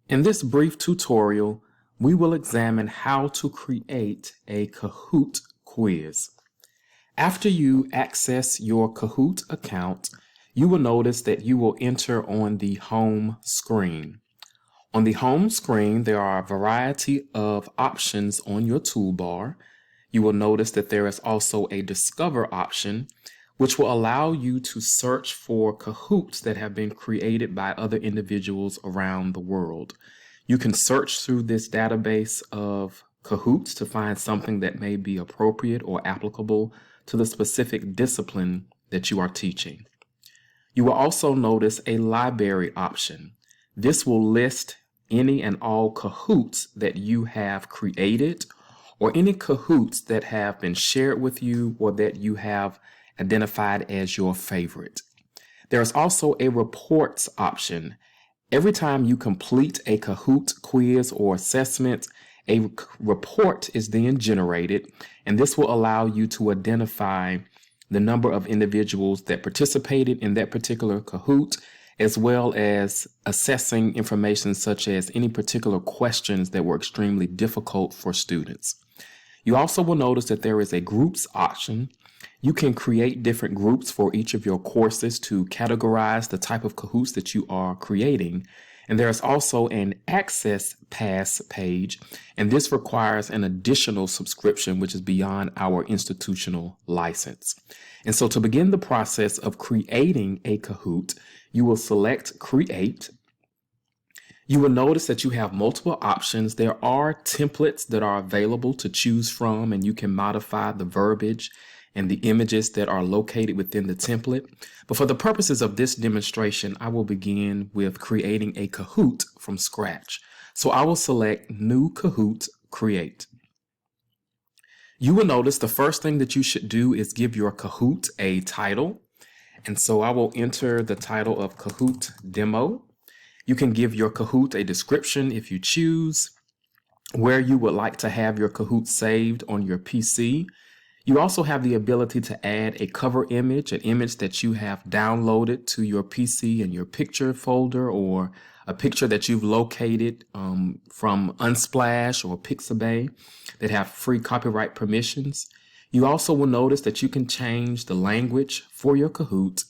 In this brief tutorial, we will examine how to create a Kahoot quiz. After you access your Kahoot account, you will notice that you will enter on the home screen. On the home screen, there are a variety of options on your toolbar. You will notice that there is also a Discover option, which will allow you to search for Kahoots that have been created by other individuals around the world. You can search through this database of Kahoots to find something that may be appropriate or applicable to the specific discipline that you are teaching. You will also notice a library option. This will list any and all Kahoots that you have created or any Kahoots that have been shared with you or that you have identified as your favorite. There is also a reports option. Every time you complete a Kahoot quiz or assessment, a report is then generated, and this will allow you to identify the number of individuals that participated in that particular Kahoot, as well as assessing information such as any particular questions that were extremely difficult for students. You also will notice that there is a groups option. You can create different groups for each of your courses to categorize the type of Kahoots that you are creating. And there is also an Access Pass page, and this requires an additional subscription, which is beyond our institutional license. And so to begin the process of creating a Kahoot, you will select Create. You will notice that you have multiple options. There are templates that are available to choose from, and you can modify the verbiage and the images that are located within the template. But for the purposes of this demonstration, I will begin with creating a Kahoot from scratch. So I will select New Kahoot, Create. You will notice the first thing that you should do is give your Kahoot a title. And so I will enter the title of Kahoot Demo. You can give your Kahoot a description if you choose, where you would like to have your Kahoot saved on your PC. You also have the ability to add a cover image, an image that you have downloaded to your PC in your picture folder, or a picture that you've located from Unsplash or Pixabay that have free copyright permissions. You also will notice that you can change the language for your Kahoot,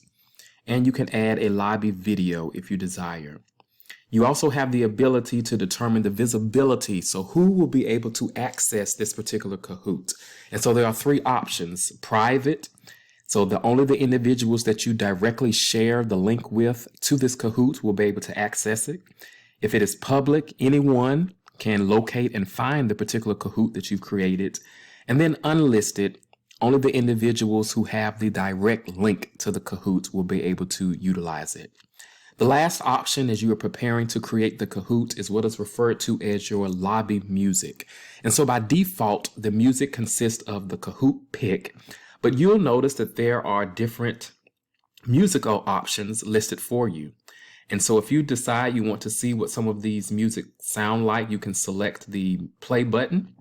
and you can add a lobby video if you desire. You also have the ability to determine the visibility, so who will be able to access this particular Kahoot. And so there are three options: private, so only the individuals that you directly share the link with to this Kahoot will be able to access it. If it is public, anyone can locate and find the particular Kahoot that you've created. And then unlisted, only the individuals who have the direct link to the Kahoot will be able to utilize it. The last option as you are preparing to create the Kahoot is what is referred to as your lobby music. And so by default, the music consists of the Kahoot pick, but you'll notice that there are different musical options listed for you. And so if you decide you want to see what some of these music sound like, you can select the play button.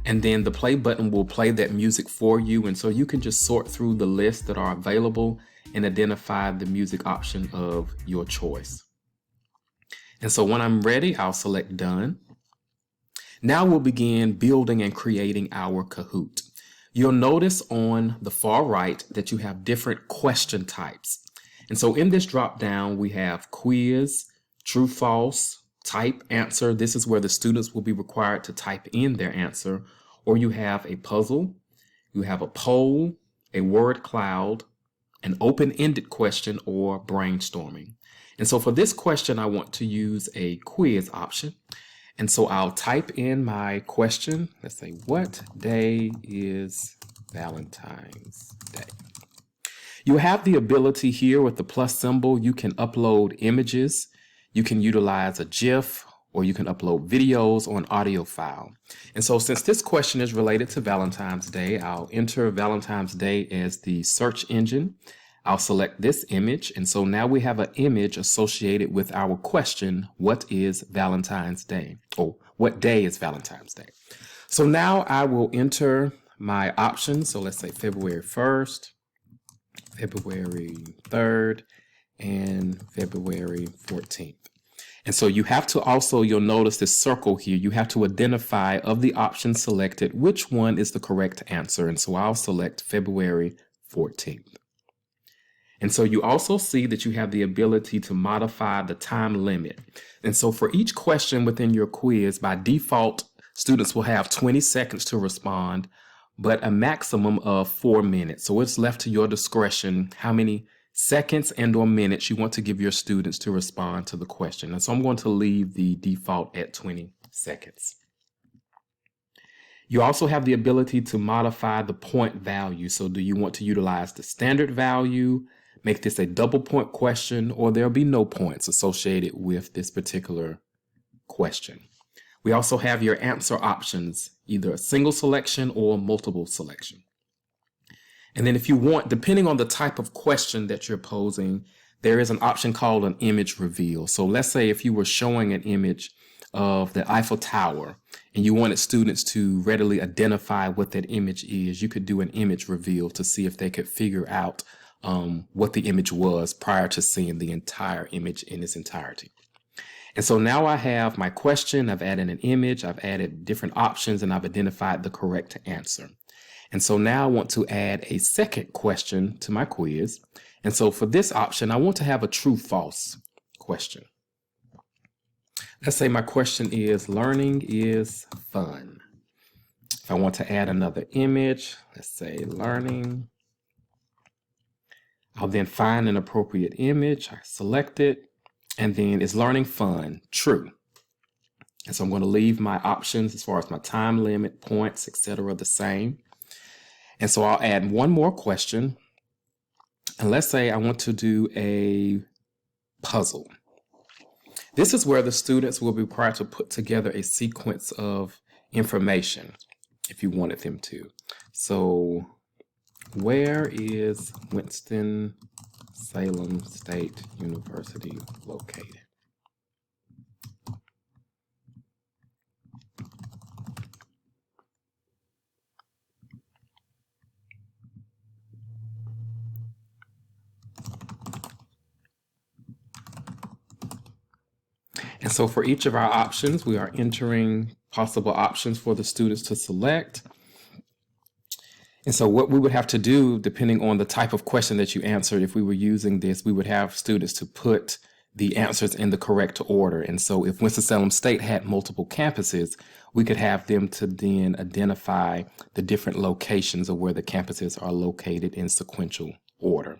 And then the play button will play that music for you. And so you can just sort through the lists that are available and identify the music option of your choice. And so when I'm ready, I'll select Done. Now we'll begin building and creating our Kahoot. You'll notice on the far right that you have different question types. And so in this drop down, we have quiz, true, false, type, answer. This is where the students will be required to type in their answer. Or you have a puzzle, you have a poll, a word cloud, an open-ended question, or brainstorming. And so for this question, I want to use a quiz option. And so I'll type in my question. Let's say, what day is Valentine's Day? You have the ability here with the plus symbol. You can upload images. You can utilize a GIF, or you can upload videos or an audio file. And so since this question is related to Valentine's Day, I'll enter Valentine's Day as the search engine. I'll select this image. And so now we have an image associated with our question, what is Valentine's Day? Or what day is Valentine's Day? So now I will enter my options. So let's say February 1st, February 3rd, and February 14th. And so you have to also, you'll notice this circle here, you have to identify of the options selected, which one is the correct answer. And so I'll select February 14th. And so you also see that you have the ability to modify the time limit. And so for each question within your quiz, by default, students will have 20 seconds to respond, but a maximum of 4 minutes. So it's left to your discretion how many seconds and or minutes you want to give your students to respond to the question. And so I'm going to leave the default at 20 seconds. You also have the ability to modify the point value. So do you want to utilize the standard value, make this a double point question, or there'll be no points associated with this particular question? We also have your answer options, either a single selection or multiple selection. And then if you want, depending on the type of question that you're posing, there is an option called an image reveal. So let's say if you were showing an image of the Eiffel Tower and you wanted students to readily identify what that image is, you could do an image reveal to see if they could figure out what the image was prior to seeing the entire image in its entirety. And so now I have my question, I've added an image, I've added different options, and I've identified the correct answer. And so now I want to add a second question to my quiz. And so for this option, I want to have a true-false question. Let's say my question is, learning is fun. If I want to add another image, let's say learning. I'll then find an appropriate image, I select it, and then is learning fun? True. And so I'm going to leave my options as far as my time limit, points, etc. the same. And so I'll add one more question. And let's say I want to do a puzzle. This is where the students will be required to put together a sequence of information if you wanted them to. So where is Winston-Salem State University located? And so for each of our options, we are entering possible options for the students to select. And so what we would have to do, depending on the type of question that you answered, if we were using this, we would have students to put the answers in the correct order. And so if Winston-Salem State had multiple campuses, we could have them to then identify the different locations of where the campuses are located in sequential order.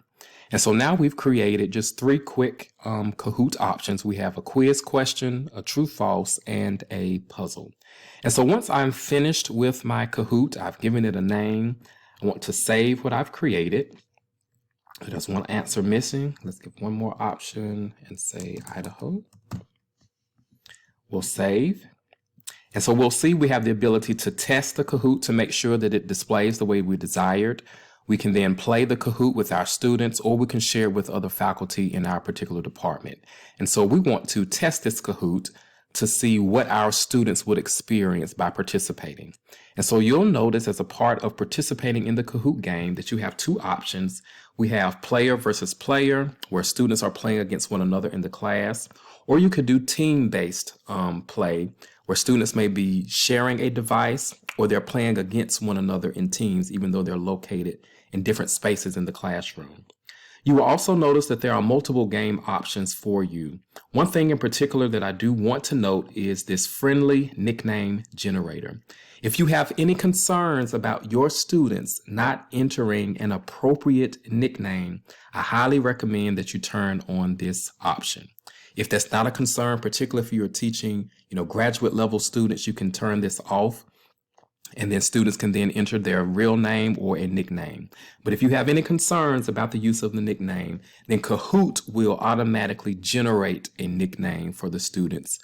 And so now we've created just 3 quick Kahoot options. We have a quiz question, a true-false, and a puzzle. And so once I'm finished with my Kahoot, I've given it a name. I want to save what I've created. There's one answer missing. Let's give one more option and say Idaho. We'll save. And so we'll see we have the ability to test the Kahoot to make sure that it displays the way we desired. We can then play the Kahoot with our students, or we can share it with other faculty in our particular department. And so we want to test this Kahoot to see what our students would experience by participating. And so you'll notice as a part of participating in the Kahoot game that you have 2 options. We have player versus player, where students are playing against one another in the class, or you could do team-based play, where students may be sharing a device or they're playing against one another in teams, even though they're located in different spaces in the classroom. You will also notice that there are multiple game options for you. One thing in particular that I do want to note is this friendly nickname generator. If you have any concerns about your students not entering an appropriate nickname, I highly recommend that you turn on this option. If that's not a concern, particularly if you're teaching, graduate level students, you can turn this off. And then students can then enter their real name or a nickname. But if you have any concerns about the use of the nickname, then Kahoot will automatically generate a nickname for the students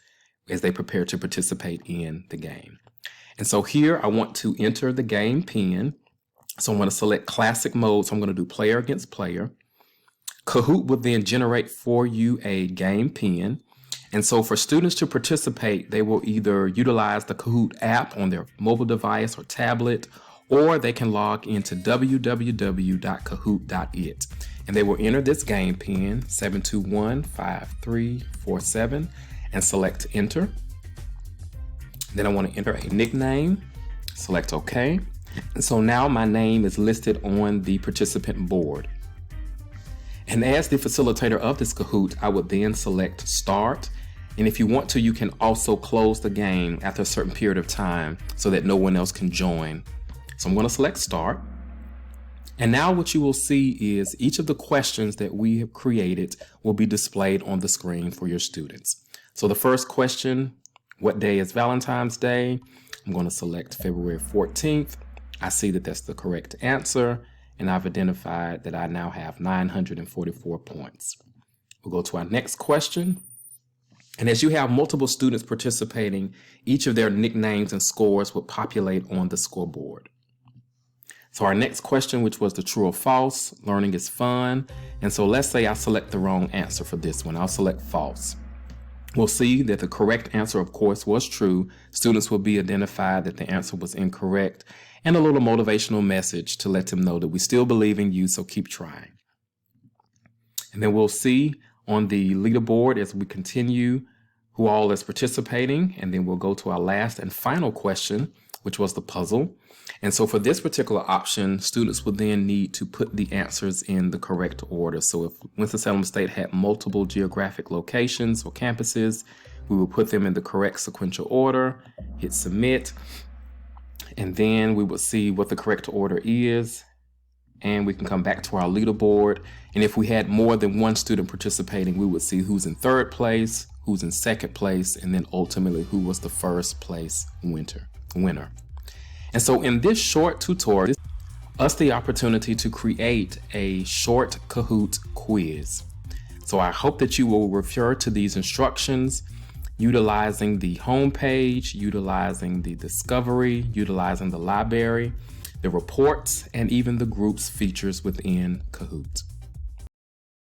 as they prepare to participate in the game. And so here I want to enter the game pin. So I'm going to select classic mode. So I'm going to do player against player. Kahoot will then generate for you a game pin. And so for students to participate, they will either utilize the Kahoot app on their mobile device or tablet, or they can log into www.kahoot.it. And they will enter this game pin, 7215347. and select enter. Then I want to enter a nickname, select OK. And so now my name is listed on the participant board. And as the facilitator of this Kahoot, I would then select start. And if you want to, you can also close the game after a certain period of time so that no one else can join. So I'm going to select start. And now what you will see is each of the questions that we have created will be displayed on the screen for your students. So the first question, what day is Valentine's Day? I'm going to select February 14th. I see that that's the correct answer, and I've identified that I now have 944 points. We'll go to our next question. And as you have multiple students participating, each of their nicknames and scores will populate on the scoreboard. So our next question, which was the true or false, learning is fun. And so let's say I select the wrong answer for this one. I'll select false. We'll see that the correct answer, of course, was true. Students will be identified that the answer was incorrect, and a little motivational message to let them know that we still believe in you, so keep trying. And then we'll see on the leaderboard as we continue who all is participating, and then we'll go to our last and final question, which was the puzzle. And so for this particular option, students will then need to put the answers in the correct order. So if Winston-Salem State had multiple geographic locations or campuses, we will put them in the correct sequential order, hit submit, and then we will see what the correct order is. And we can come back to our leaderboard. And if we had more than one student participating, we would see who's in third place, who's in second place, and then ultimately who was the first place winner. And so in this short tutorial, us the opportunity to create a short Kahoot quiz. So I hope that you will refer to these instructions, utilizing the home page, utilizing the discovery, utilizing the library, the reports, and even the groups features within Kahoot.